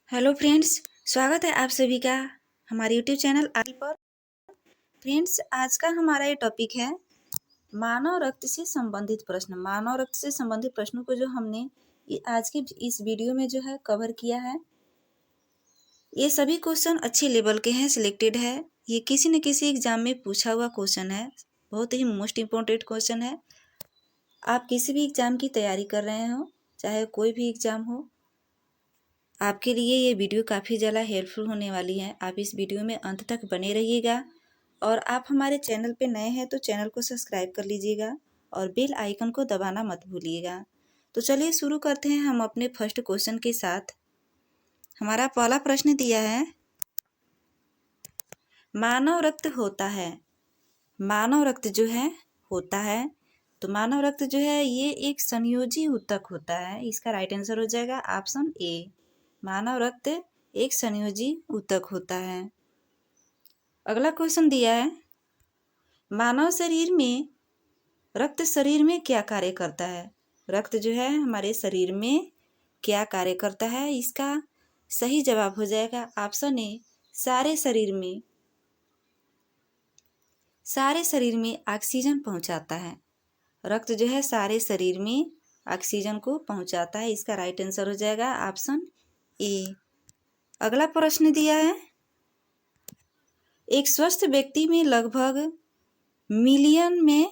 Hello friends, स्वागत है आप सभी का हमारे यूट्यूब चैनल आदि पर। फ्रेंड्स, आज का हमारा ये टॉपिक है मानव रक्त से संबंधित प्रश्न। मानव रक्त से संबंधित प्रश्नों को जो हमने आज की इस वीडियो में जो है कवर किया है, ये सभी क्वेश्चन अच्छे लेवल के हैं, सिलेक्टेड है। ये किसी न किसी एग्जाम में पूछा हुआ क्वेश्चन है, बहुत ही मोस्ट इम्पोर्टेंट क्वेश्चन है। आप किसी भी एग्जाम की तैयारी कर रहे हो, चाहे कोई भी एग्जाम हो, आपके लिए ये वीडियो काफ़ी ज़्यादा हेल्पफुल होने वाली है। आप इस वीडियो में अंत तक बने रहिएगा और आप हमारे चैनल पे नए हैं तो चैनल को सब्सक्राइब कर लीजिएगा और बेल आइकन को दबाना मत भूलिएगा। तो चलिए शुरू करते हैं हम अपने फर्स्ट क्वेश्चन के साथ। हमारा पहला प्रश्न दिया है, मानव रक्त होता है। मानव रक्त जो है होता है, तो मानव रक्त जो है ये एक संयोजी ऊतक होता है। इसका राइट आंसर हो जाएगा ऑप्शन ए। मानव रक्त एक संयोजी ऊतक होता है। अगला क्वेश्चन दिया है, मानव शरीर में रक्त शरीर में क्या कार्य करता है। रक्त जो है हमारे शरीर में क्या कार्य करता है। इसका सही जवाब हो जाएगा ऑप्शन ए, सारे शरीर में ऑक्सीजन पहुंचाता है। रक्त जो है सारे शरीर में ऑक्सीजन को पहुंचाता है। इसका राइट आंसर हो जाएगा ऑप्शन ए। अगला प्रश्न दिया है, एक स्वस्थ व्यक्ति में लगभग मिलियन में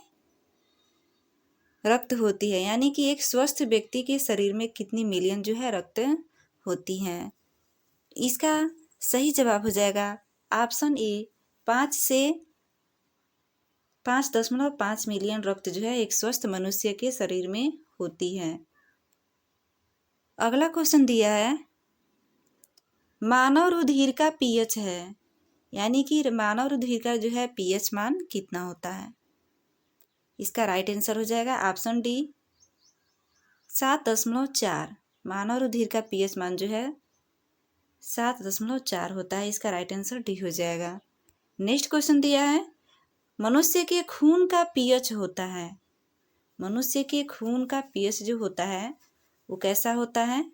रक्त होती है, यानी कि एक स्वस्थ व्यक्ति के शरीर में कितनी मिलियन जो है रक्त होती हैं। इसका सही जवाब हो जाएगा ऑप्शन ए, 5.5 मिलियन रक्त जो है एक स्वस्थ मनुष्य के शरीर में होती है। अगला क्वेश्चन दिया है, मानव रुधिर का पीएच है, यानी कि मानव रुधिर का जो है पीएच मान कितना होता है। इसका राइट आंसर हो जाएगा ऑप्शन डी, 7.4। मानव रुधिर का पीएच मान जो है 7.4 होता है। इसका राइट आंसर डी हो जाएगा। नेक्स्ट क्वेश्चन दिया है, मनुष्य के खून का पीएच होता है। मनुष्य के खून का पीएच जो होता है वो कैसा होता है।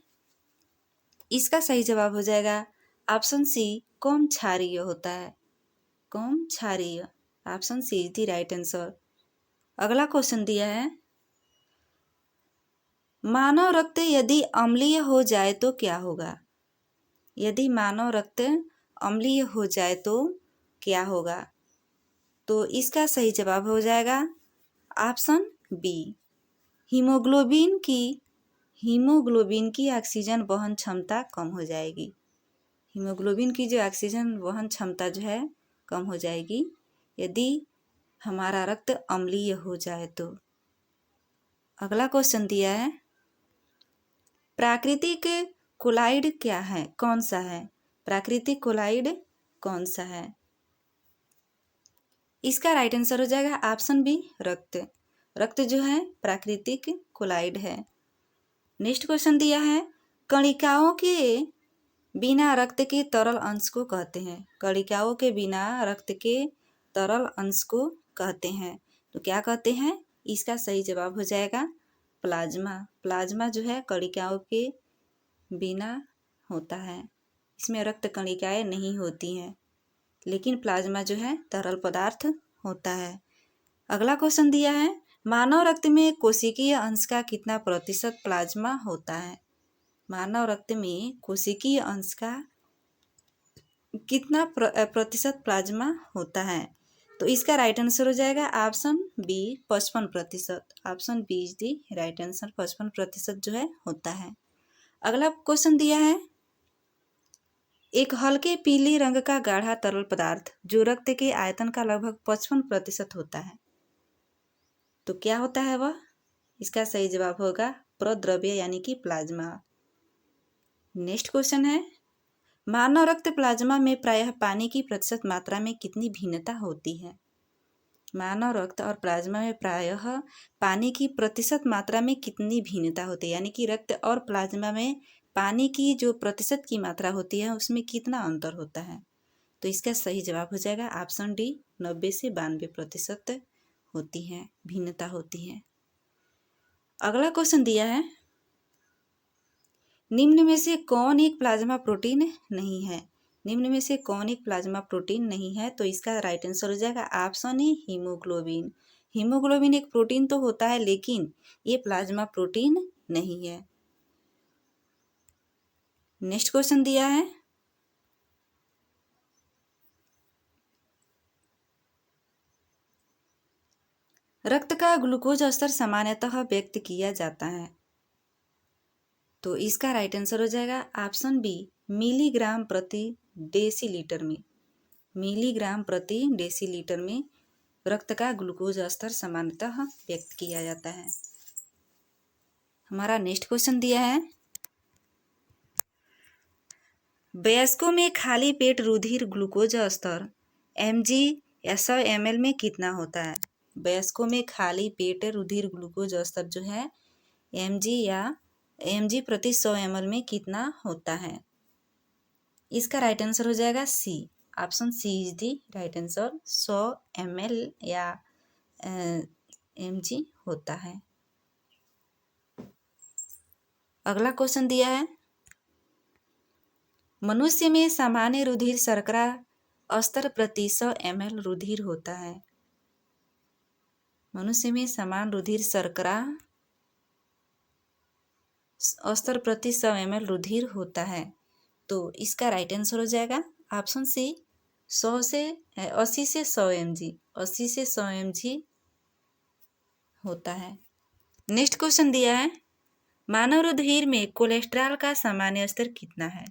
इसका सही जवाब हो जाएगा ऑप्शन सी, कम क्षारीय होता है। कम क्षारीय, option C is the right answer. अगला क्वेश्चन दिया है, मानव रक्त यदि अम्लीय हो जाए तो क्या होगा। यदि मानव रक्त अम्लीय हो जाए तो क्या होगा। तो इसका सही जवाब हो जाएगा ऑप्शन बी, हीमोग्लोबिन की ऑक्सीजन वहन क्षमता कम हो जाएगी। हीमोग्लोबिन की जो ऑक्सीजन वहन क्षमता जो है कम हो जाएगी यदि हमारा रक्त अम्लीय हो जाए तो। अगला क्वेश्चन दिया है, प्राकृतिक कोलाइड क्या है, कौन सा है। प्राकृतिक कोलाइड कौन सा है। इसका राइट आंसर हो जाएगा ऑप्शन बी, रक्त जो है प्राकृतिक कोलाइड है। नेक्स्ट क्वेश्चन दिया है, कणिकाओं के बिना रक्त के तरल अंश को कहते हैं। कणिकाओं के बिना रक्त के तरल अंश को कहते हैं, तो क्या कहते हैं। इसका सही जवाब हो जाएगा प्लाज्मा। प्लाज्मा जो है कणिकाओं के बिना होता है, इसमें रक्त कणिकाएं नहीं होती हैं, लेकिन प्लाज्मा जो है तरल पदार्थ होता है। अगला क्वेश्चन दिया है, मानव रक्त में कोशिकीय अंश का कितना प्रतिशत प्लाज्मा होता है। मानव रक्त में कोशिकीय अंश का कितना प्रतिशत प्लाज्मा होता है। तो इसका राइट आंसर हो जाएगा option B, 55%। Option B is the right answer, 55% जो है होता है। अगला क्वेश्चन दिया है, एक हल्के पीले रंग का गाढ़ा तरल पदार्थ जो रक्त के आयतन का लगभग 55% होता है, तो क्या होता है वह। इसका सही जवाब होगा प्रद्रव्य यानी कि प्लाज्मा। नेक्स्ट क्वेश्चन है, मानव रक्त प्लाज्मा में प्रायः पानी की प्रतिशत मात्रा में कितनी भिन्नता होती है। मानव रक्त और प्लाज्मा में प्रायः पानी की प्रतिशत मात्रा में कितनी भिन्नता होती है, यानी कि रक्त और प्लाज्मा में पानी की जो प्रतिशत की मात्रा होती है उसमें कितना अंतर होता है। तो इसका सही जवाब हो जाएगा ऑप्शन डी, 90 से 92% होती है, भिन्नता होती है। अगला क्वेश्चन दिया है, निम्न में से कौन एक प्लाज्मा प्रोटीन नहीं है? निम्न में से कौन एक प्लाज्मा प्रोटीन नहीं है? तो इसका राइट आंसर हो जाएगा ऑप्शन ए हीमोग्लोबिन। हीमोग्लोबिन एक प्रोटीन तो होता है लेकिन ये प्लाज्मा प्रोटीन नहीं है। नेक्स्ट क्वेश्चन दिया है, रक्त का ग्लूकोज स्तर सामान्यतः व्यक्त किया जाता है। तो इसका राइट आंसर हो जाएगा ऑप्शन बी मिलीग्राम प्रति डेसीलीटर में। मिलीग्राम प्रति डेसीलीटर में रक्त का ग्लूकोज स्तर सामान्यतः व्यक्त किया जाता है। हमारा नेक्स्ट क्वेश्चन दिया है, वयस्कों में खाली पेट रुधिर ग्लूकोज स्तर mg या 100 ml में कितना होता है? वयस्कों में खाली पेट रुधिर ग्लूकोज स्तर जो है mg प्रति 100 ml में कितना होता है? इसका राइट आंसर हो जाएगा C. Option C is the right answer. 100 ml या mg होता है। अगला क्वेश्चन दिया है, मनुष्य में सामान्य रुधिर शर्करा स्तर प्रति 100 ml रुधिर होता है। मनुष्य में समान रुधिर शर्करा स्तर प्रति 100 ml रुधिर होता है। तो इसका राइट आंसर हो जाएगा ऑप्शन सी 80 से 100 mg। 80 से 100 mg होता है। नेक्स्ट क्वेश्चन दिया है, मानव रुधिर में कोलेस्ट्रॉल का सामान्य स्तर कितना है?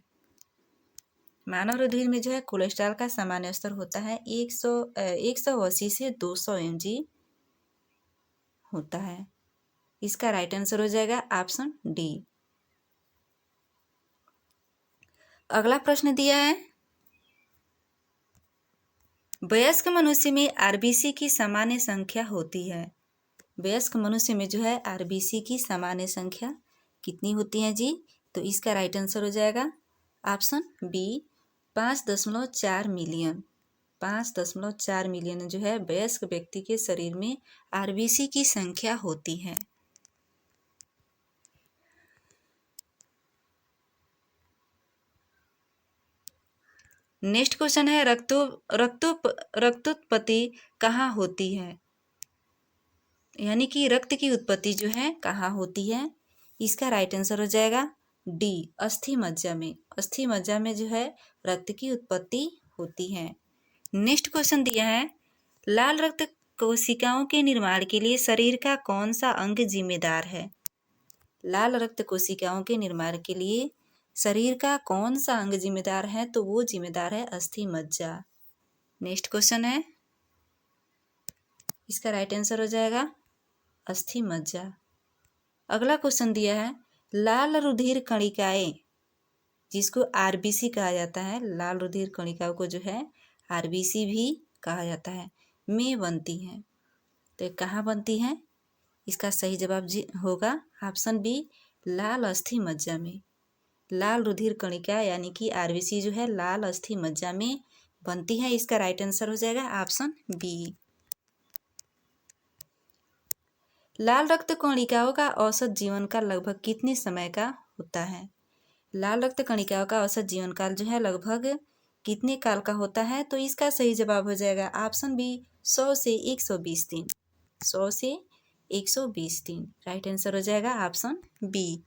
मानव रुधिर में जो है कोलेस्ट्रॉल का सामान्य स्तर होता है 180 से 200 mg होता है। इसका राइट आंसर हो जाएगा ऑप्शन डी। अगला प्रश्न दिया है, वयस्क मनुष्य में आरबीसी की सामान्य संख्या होती है। वयस्क मनुष्य में जो है आरबीसी की सामान्य संख्या कितनी होती है जी? तो इसका राइट आंसर हो जाएगा ऑप्शन बी 5.4 मिलियन। 5.4 मिलियन जो है वयस्क व्यक्ति के शरीर में आरबीसी की संख्या होती है। नेक्स्ट क्वेश्चन है, रक्तोत्पत्ति कहाँ होती है? यानी कि रक्त की उत्पत्ति जो है कहाँ होती है? इसका राइट आंसर हो जाएगा डी अस्थि मज्जा में। अस्थि मज्जा में जो है रक्त की उत्पत्ति होती है। नेक्स्ट क्वेश्चन दिया है, लाल रक्त कोशिकाओं के निर्माण के लिए शरीर का कौन सा अंग जिम्मेदार है? लाल रक्त कोशिकाओं के निर्माण के लिए शरीर का कौन सा अंग जिम्मेदार है? तो वो जिम्मेदार है अस्थि मज्जा। नेक्स्ट क्वेश्चन है, इसका राइट आंसर हो जाएगा अस्थि मज्जा। अगला क्वेश्चन दिया है, लाल रुधिर कणिकाएं जिसको आरबीसी कहा जाता है, लाल रुधिर कणिकाओं को जो है आरबीसी भी कहा जाता है, में बनती हैं। तो कहाँ बनती हैं? इसका सही जवाब होगा ऑप्शन बी लाल अस्थि मज्जा में। लाल रुधिर कणिका यानी कि आरबीसी जो है लाल अस्थि मज्जा में बनती है। इसका राइट आंसर हो जाएगा ऑप्शन बी। लाल रक्त कणिकाओं का औसत जीवन काल लगभग कितने समय का होता है? लाल रक्त कणिकाओं का औसत जीवन काल जो है लगभग कितने काल का होता है? तो इसका सही जवाब हो जाएगा ऑप्शन बी 100 से 120 दिन। 100 से 120 दिन राइट आंसर हो जाएगा ऑप्शन बी।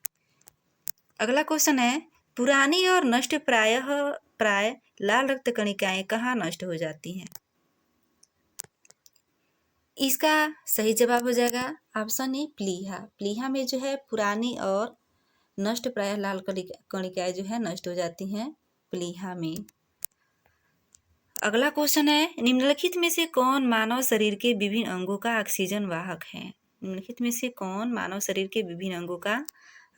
अगला क्वेश्चन है, पुरानी और नष्ट प्राय लाल रक्त कणिकाएं कहाँ नष्ट हो जाती हैं? इसका सही जवाब हो जाएगा ऑप्शन ए प्लीहा। प्लीहा में जो है पुरानी और नष्ट प्राय लाल कणिकाएं जो है नष्ट हो जाती हैं प्लीहा में। अगला क्वेश्चन है, निम्नलिखित में से कौन मानव शरीर के विभिन्न अंगों का ऑक्सीजन वाहक है? निम्नलिखित में से कौन मानव शरीर के विभिन्न अंगों का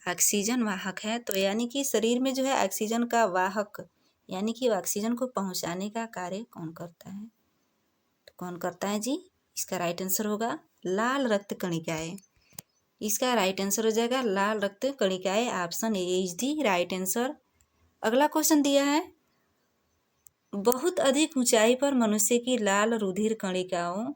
ऑक्सीजन वाहक है? तो यानी कि शरीर में जो है ऑक्सीजन का वाहक यानी कि ऑक्सीजन को पहुंचाने का कार्य कौन करता है? तो कौन करता है जी? इसका राइट आंसर होगा लाल रक्त कणिकाएं। इसका राइट आंसर हो जाएगा लाल रक्त कणिकाएं। Option A is the right answer. अगला क्वेश्चन दिया है, बहुत अधिक ऊंचाई पर मनुष्य की लाल रुधिर कणिकाओं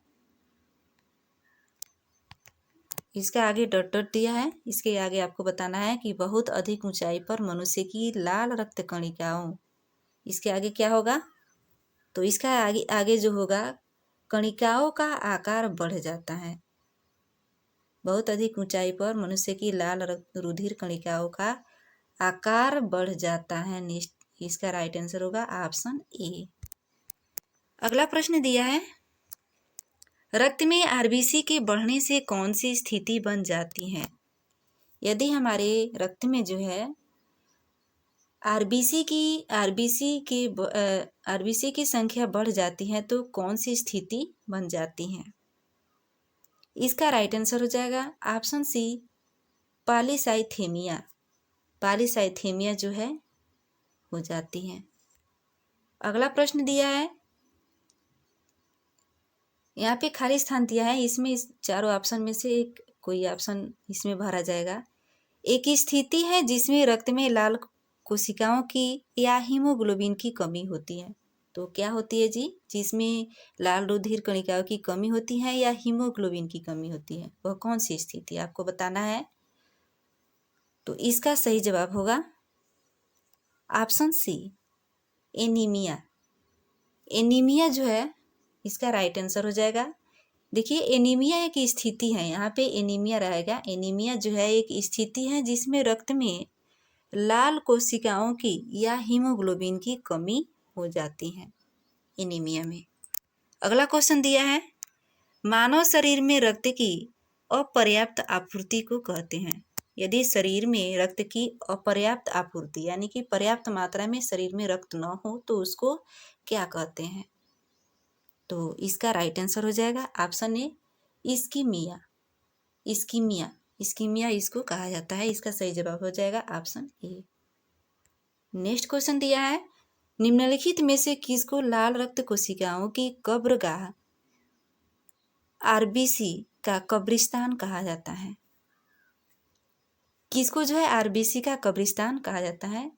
इसका आगे डॉट डॉट दिया है, इसके आगे आपको बताना है कि बहुत अधिक ऊंचाई पर मनुष्य की लाल रक्त कणिकाओं, इसके आगे क्या होगा, तो इसका आगे आगे जो होगा कणिकाओं का आकार बढ़ जाता है। बहुत अधिक ऊंचाई पर मनुष्य की लाल रुधिर कणिकाओं का आकार बढ़ जाता है। इसका राइट आंसर होगा ऑप्शन ए। अगला प्रश्न दिया है, रक्त में आरबीसी के बढ़ने से कौन सी स्थिति बन जाती है। यदि हमारे रक्त में जो है आरबीसी की संख्या बढ़ जाती है तो कौन सी स्थिति बन जाती है। इसका राइट आंसर हो जाएगा ऑप्शन सी, पॉलीसाइथेमिया। पॉलीसाइथेमिया जो है हो जाती है। अगला प्रश्न दिया है, यहाँ पे खाली स्थान दिया है, इसमें इस चारों ऑप्शन में से एक कोई ऑप्शन इसमें भरा जाएगा। एक स्थिति है जिसमें रक्त में लाल कोशिकाओं की या हीमोग्लोबिन की कमी होती है। तो क्या होती है जी, जिसमें लाल रुधिर कणिकाओं की कमी होती है या हीमोग्लोबिन की कमी होती है, वह कौन सी स्थिति आपको बताना है। तो इसका सही जवाब होगा ऑप्शन सी, एनीमिया। एनीमिया जो है इसका राइट आंसर हो जाएगा। देखिए एनीमिया एक स्थिति है, यहाँ पे एनीमिया रहेगा। एनीमिया जो है एक स्थिति है जिसमें रक्त में लाल कोशिकाओं की या हीमोग्लोबिन की कमी हो जाती है एनीमिया में। अगला क्वेश्चन दिया है, मानव शरीर में रक्त की अपर्याप्त आपूर्ति को कहते हैं। यदि शरीर में रक्त की अपर्याप्त आपूर्ति यानी कि पर्याप्त मात्रा में शरीर में रक्त न हो तो उसको क्या कहते हैं। तो इसका राइट आंसर हो जाएगा option A, ischaemia. Ischaemia ischaemia इसको कहा जाता है। इसका सही जवाब हो जाएगा ऑप्शन ए। नेक्स्ट क्वेश्चन दिया है, निम्नलिखित में से किसको लाल रक्त कोशिकाओं की कब्रगाह आरबीसी का कब्रिस्तान कहा जाता है। किसको जो है आरबीसी का कब्रिस्तान कहा जाता है।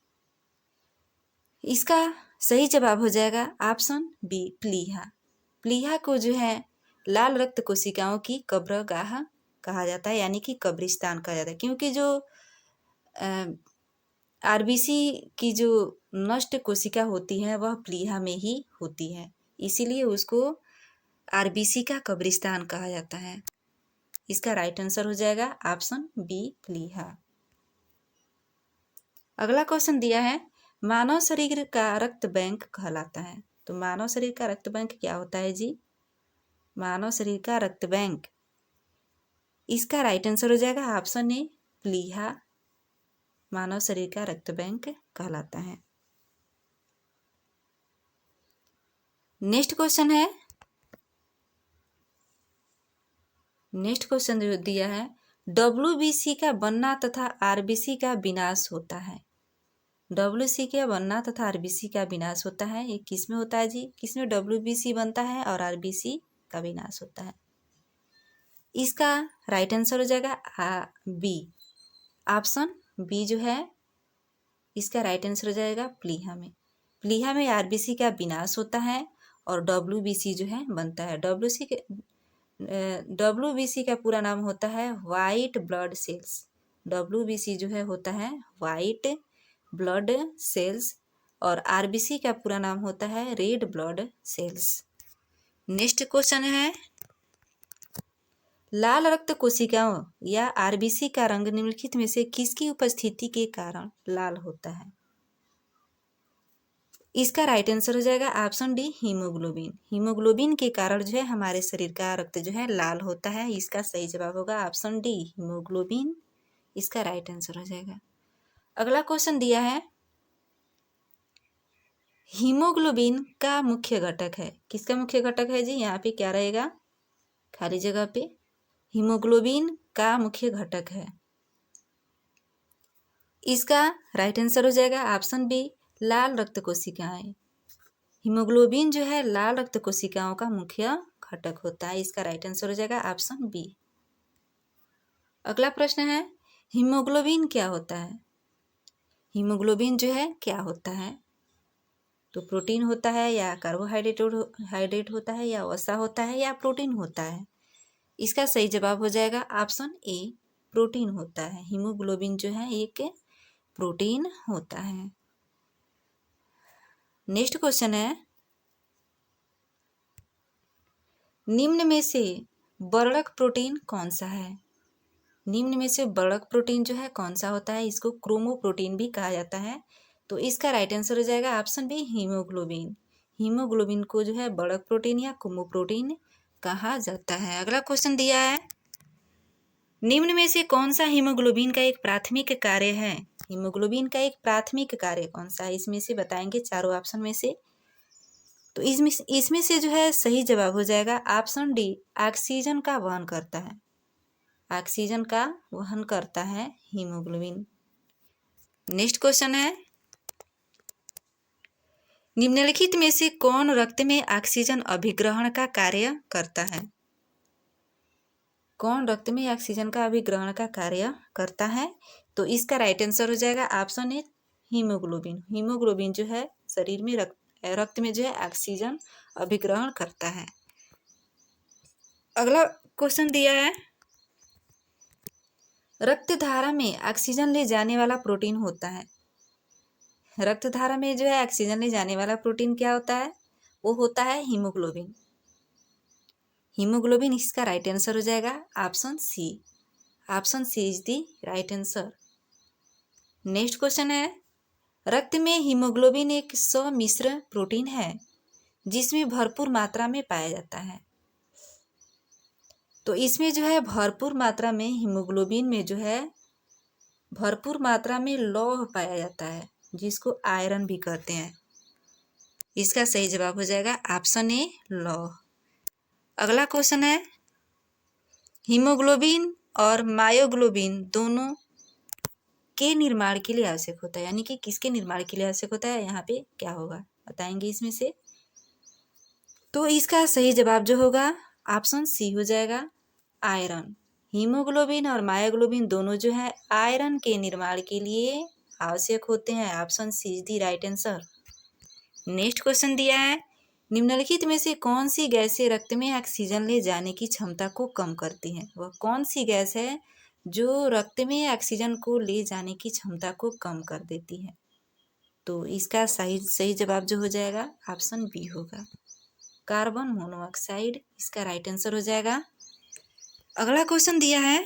इसका सही जवाब हो जाएगा ऑप्शन बी, प्लीहा। प्लीहा को जो है लाल रक्त कोशिकाओं की कब्रगाह कहा जाता है, यानी कि कब्रिस्तान कहा जाता है, क्योंकि जो आरबीसी की जो नष्ट कोशिका होती है वह प्लीहा में ही होती है, इसीलिए उसको आरबीसी का कब्रिस्तान कहा जाता है। इसका राइट आंसर हो जाएगा ऑप्शन बी, प्लीहा। अगला क्वेश्चन दिया है, मानव शरीर का रक्त बैंक कहलाता है। तो मानव शरीर का रक्त बैंक क्या होता है जी, मानव शरीर का रक्त बैंक, इसका राइट आंसर हो जाएगा ऑप्शन ए, प्लीहा मानव शरीर का रक्त बैंक कहलाता है। नेक्स्ट क्वेश्चन जो दिया है, डब्ल्यूबीसी का बनना तथा आरबीसी का विनाश होता है। डब्ल्यूसी का बनना तथा आरबीसी का विनाश होता है, ये किस में होता है जी, किसमें डब्ल्यूबीसी बनता है और आरबीसी का विनाश होता है। इसका राइट आंसर हो जाएगा बी, ऑप्शन बी जो है इसका राइट आंसर हो जाएगा प्लीहा में। प्लीहा में आरबीसी का विनाश होता है और डब्ल्यूबीसी जो है बनता है। डब्ल्यूबीसी का पूरा नाम होता है वाइट ब्लड सेल्स। डब्ल्यूबीसी जो है होता है वाइट ब्लड सेल्स और आरबीसी का पूरा नाम होता है red blood cells. Next question है, लाल रक्त कोशिकाओं या आरबीसी का रंग निम्नलिखित में से किसकी उपस्थिति के कारण लाल होता है। इसका राइट आंसर हो जाएगा ऑप्शन डी, हीमोग्लोबिन। हीमोग्लोबिन के कारण जो है हमारे शरीर का रक्त जो है लाल होता है। इसका सही जवाब होगा ऑप्शन डी, हीमोग्लोबिन। इसका राइट आंसर हो जाएगा। अगला क्वेश्चन दिया है, हीमोग्लोबिन का मुख्य घटक है। किसका मुख्य घटक है जी, यहाँ पे क्या रहेगा खाली जगह पे, हीमोग्लोबिन का मुख्य घटक है। इसका राइट आंसर हो जाएगा ऑप्शन बी, लाल रक्त कोशिकाएं। हीमोग्लोबिन जो है लाल रक्त कोशिकाओं का मुख्य घटक होता है। इसका राइट आंसर हो जाएगा ऑप्शन बी। अगला प्रश्न है, हीमोग्लोबिन क्या होता है। हीमोग्लोबिन जो है क्या होता है, तो प्रोटीन होता है या कार्बोहाइड्रेट होता है या वसा होता है या प्रोटीन होता है। इसका सही जवाब हो जाएगा ऑप्शन ए, प्रोटीन होता है। हीमोग्लोबिन जो है एक प्रोटीन होता है। नेक्स्ट क्वेश्चन है, निम्न में से वर्णक प्रोटीन कौन सा है? निम्न में से वर्णक प्रोटीन जो है कौन सा होता है? इसको क्रोमोप्रोटीन भी कहा जाता है। तो इसका राइट आंसर हो जाएगा ऑप्शन बी, हीमोग्लोबिन। हीमोग्लोबिन को जो है वर्णक प्रोटीन या क्रोमोप्रोटीन कहा जाता है। अगला क्वेश्चन दिया है, निम्न में से कौन सा हीमोग्लोबिन का एक प्राथमिक कार्य है? हीमोग्लोबिन का एक प्राथमिक कार्य कौन सा है? इसमें से बताएंगे चारों ऑप्शन में से। तो इसमें से जो है सही जवाब हो जाएगा ऑप्शन डी, ऑक्सीजन का वहन करता है। ऑक्सीजन का वहन करता है हीमोग्लोबिन। नेक्स्ट क्वेश्चन है, निम्नलिखित में से कौन रक्त में ऑक्सीजन अभिग्रहण का कार्य करता है? कौन रक्त में ऑक्सीजन का अभिग्रहण का कार्य करता है? तो इसका राइट आंसर हो जाएगा ऑप्शन ए, हीमोग्लोबिन। हीमोग्लोबिन जो है शरीर में रक्त में जो है ऑक्सीजन अभिग्रहण करता है। अगला क्वेश्चन दिया है, रक्त धारा में ऑक्सीजन ले जाने वाला प्रोटीन होता है। रक्त धारा में जो है ऑक्सीजन ले जाने वाला प्रोटीन क्या होता है? वो होता है हीमोग्लोबिन। हीमोग्लोबिन इसका राइट आंसर हो जाएगा option C. Option C is the right answer. Next question है, रक्त में हीमोग्लोबिन एक सम्मिश्र प्रोटीन है जिसमें भरपूर मात्रा में पाया जाता है। तो इसमें जो है भरपूर मात्रा में हीमोग्लोबिन में जो है भरपूर मात्रा में लौह पाया जाता है, जिसको आयरन भी कहते हैं। इसका सही जवाब हो जाएगा ऑप्शन ए, लौह। अगला क्वेश्चन है, हीमोग्लोबिन और मायोग्लोबिन दोनों के निर्माण के लिए आवश्यक होता है, यानी कि किसके निर्माण के लिए आवश्यक होता है? यहाँ पे क्या होगा बताएंगे इसमें से। तो इसका सही जवाब जो होगा ऑप्शन सी हो जाएगा, आयरन। हीमोग्लोबिन और मायोग्लोबिन दोनों जो है आयरन के निर्माण के लिए आवश्यक होते हैं। Option C is the right answer. Next question दिया है, निम्नलिखित में से कौन सी गैसें रक्त में ऑक्सीजन ले जाने की क्षमता को कम करती हैं? वह कौन सी गैस है जो रक्त में ऑक्सीजन को ले जाने की क्षमता को कम कर देती है? तो इसका सही जवाब जो हो जाएगा ऑप्शन बी होगा, कार्बन मोनोऑक्साइड। इसका राइट आंसर हो जाएगा। अगला क्वेश्चन दिया है,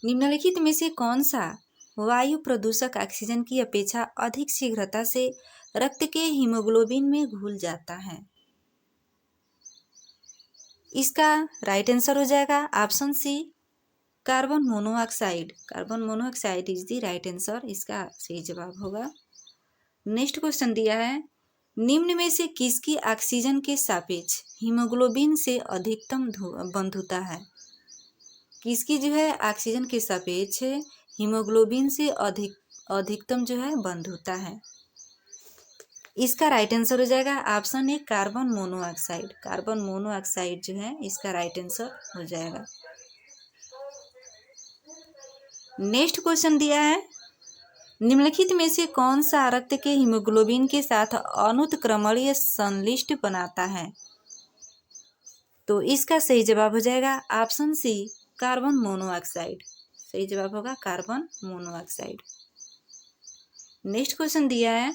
निम्नलिखित में से कौन सा वायु प्रदूषक ऑक्सीजन की अपेक्षा अधिक शीघ्रता से रक्त के हीमोग्लोबिन में घुल जाता है? इसका राइट आंसर हो जाएगा option C, carbon monoxide. Carbon monoxide is the right answer. इसका सही जवाब होगा। नेक्स्ट क्वेश्चन दिया है, निम्न में से किसकी ऑक्सीजन के सापेक्ष हीमोग्लोबिन से अधिकतम बंधुता है? किसकी जो है ऑक्सीजन के सापेक्ष हीमोग्लोबिन से अधिकतम जो है बंधुता है? इसका राइट आंसर हो जाएगा ऑप्शन ए, कार्बन मोनोऑक्साइड। कार्बन मोनोऑक्साइड जो है इसका राइट आंसर हो जाएगा। नेक्स्ट क्वेश्चन दिया है, निम्नलिखित में से कौन सा रक्त के हीमोग्लोबिन के साथ अनुत्क्रमणीय संलिष्ट बनाता है? तो इसका सही जवाब हो जाएगा ऑप्शन सी, कार्बन मोनोऑक्साइड। सही जवाब होगा कार्बन मोनोऑक्साइड। नेक्स्ट क्वेश्चन दिया है,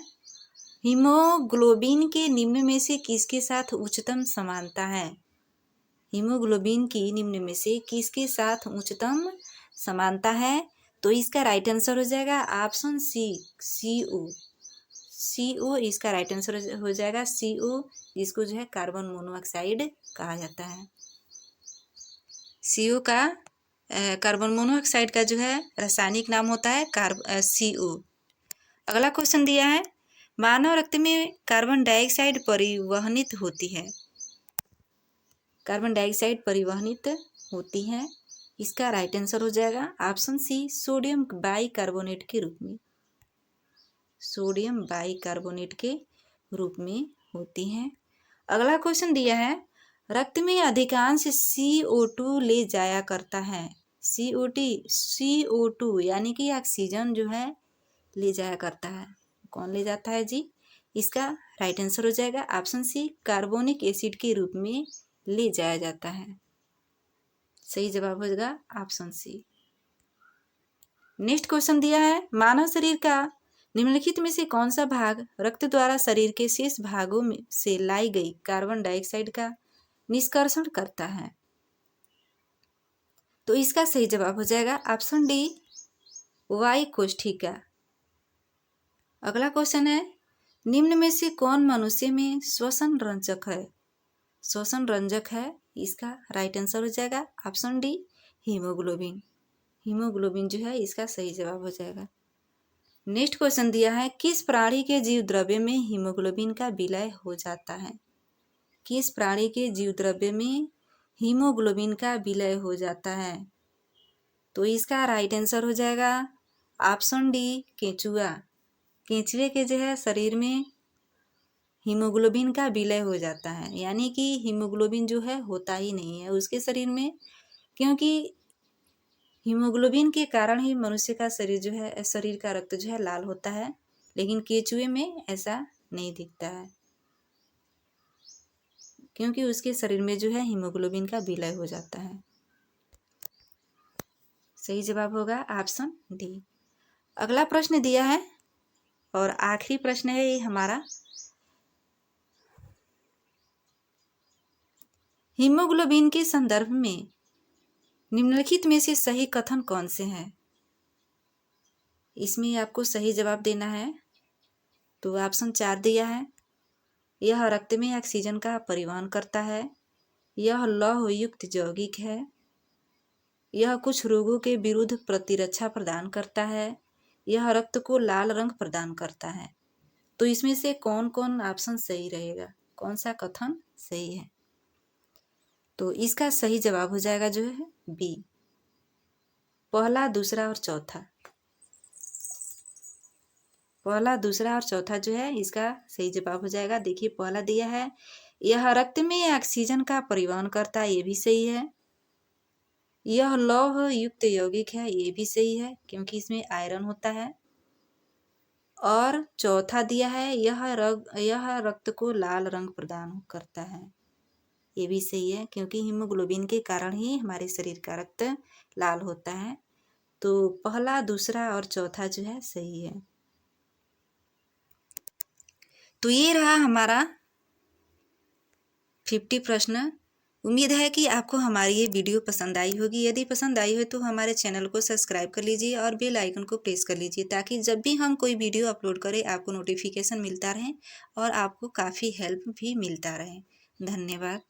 हीमोग्लोबिन के निम्न में से किसके साथ उच्चतम समानता है? हीमोग्लोबिन की निम्न में से किसके साथ उच्चतम समानता है? तो इसका राइट आंसर हो जाएगा ऑप्शन सी, CO। CO इसका राइट आंसर हो जाएगा CO, जिसको जो है कार्बन मोनोऑक्साइड कहा जाता है। CO का कार्बन मोनोऑक्साइड का जो है रासायनिक नाम होता है CO। अगला क्वेश्चन दिया है, मानव रक्त में कार्बन डाइऑक्साइड परिवहनित होती है। कार्बन डाइऑक्साइड परिवहनित होती है। इसका राइट आंसर हो जाएगा ऑप्शन सी, सोडियम बाइकार्बोनेट के रूप में। सोडियम बाइकार्बोनेट के रूप में होती हैं। अगला क्वेश्चन दिया है, रक्त में अधिकांश CO2 ले जाया करता है। CO2 यानी कि ऑक्सीजन जो है ले जाया करता है। कौन ले जाता है जी? इसका राइट आंसर हो जाएगा ऑप्शन सी, कार्बोनिक एसिड के रूप में ले जाया जाता है। सही जवाब होगा ऑप्शन सी। नेक्स्ट क्वेश्चन दिया है, मानव शरीर का निम्नलिखित में से कौन सा भाग रक्त द्वारा शरीर के शेष भागों में से लाई गई कार्बन डाइऑक्साइड का निष्कर्षण करता है? तो इसका सही जवाब हो जाएगा ऑप्शन डी, वाई कोशिका। अगला क्वेश्चन है, निम्न में से कौन मनुष्य में श्वसन रंजक है? श्वसन रंजक है, इसका राइट आंसर हो जाएगा ऑप्शन डी, हीमोग्लोबिन। हीमोग्लोबिन जो है इसका सही जवाब हो जाएगा। नेक्स्ट क्वेश्चन दिया है, किस प्राणी के जीव द्रव्य में हीमोग्लोबिन का विलय हो जाता है? किस प्राणी के जीव द्रव्य में हीमोग्लोबिन का विलय हो जाता है? तो इसका राइट आंसर हो जाएगा ऑप्शन डी, केंचुआ। केंचुए के जो है शरीर में हीमोग्लोबिन का विलय हो जाता है, यानी कि हीमोग्लोबिन जो है होता ही नहीं है उसके शरीर में, क्योंकि हीमोग्लोबिन के कारण ही मनुष्य का शरीर जो है, शरीर का रक्त जो है लाल होता है, लेकिन केंचुए में ऐसा नहीं दिखता है, क्योंकि उसके शरीर में जो है हीमोग्लोबिन का विलय हो जाता है। सही जवाब होगा ऑप्शन डी। अगला प्रश्न दिया है और आखिरी प्रश्न है ये हमारा, हीमोग्लोबिन के संदर्भ में निम्नलिखित में से सही कथन कौन से हैं? इसमें आपको सही जवाब देना है। तो ऑप्शन 4 दिया है, यह रक्त में ऑक्सीजन का परिवहन करता है, यह लौह युक्त यौगिक है, यह कुछ रोगों के विरुद्ध प्रतिरक्षा प्रदान करता है, यह रक्त को लाल रंग प्रदान करता है। तो इसमें से कौन कौन ऑप्शन सही रहेगा, कौन सा कथन सही है? तो इसका सही जवाब हो जाएगा जो है बी, पहला, दूसरा और चौथा। पहला, दूसरा और चौथा जो है इसका सही जवाब हो जाएगा। देखिए पहला दिया है, यह रक्त में ऑक्सीजन का परिवहन करता है, ये भी सही है। यह लौह युक्त यौगिक है, ये भी सही है क्योंकि इसमें आयरन होता है। और चौथा दिया है, यह रक्त को लाल रंग प्रदान करता है, ये भी सही है क्योंकि हीमोग्लोबिन के कारण ही हमारे शरीर का रक्त लाल होता है। तो पहला, दूसरा और चौथा जो है सही है। तो ये रहा हमारा 50 प्रश्न। उम्मीद है कि आपको हमारी ये वीडियो पसंद आई होगी। यदि पसंद आई हो तो हमारे चैनल को सब्सक्राइब कर लीजिए और बेल आइकन को प्रेस कर लीजिए, ताकि जब भी हम कोई वीडियो अपलोड करें आपको नोटिफिकेशन मिलता रहे और आपको काफ़ी हेल्प भी मिलता रहे। धन्यवाद।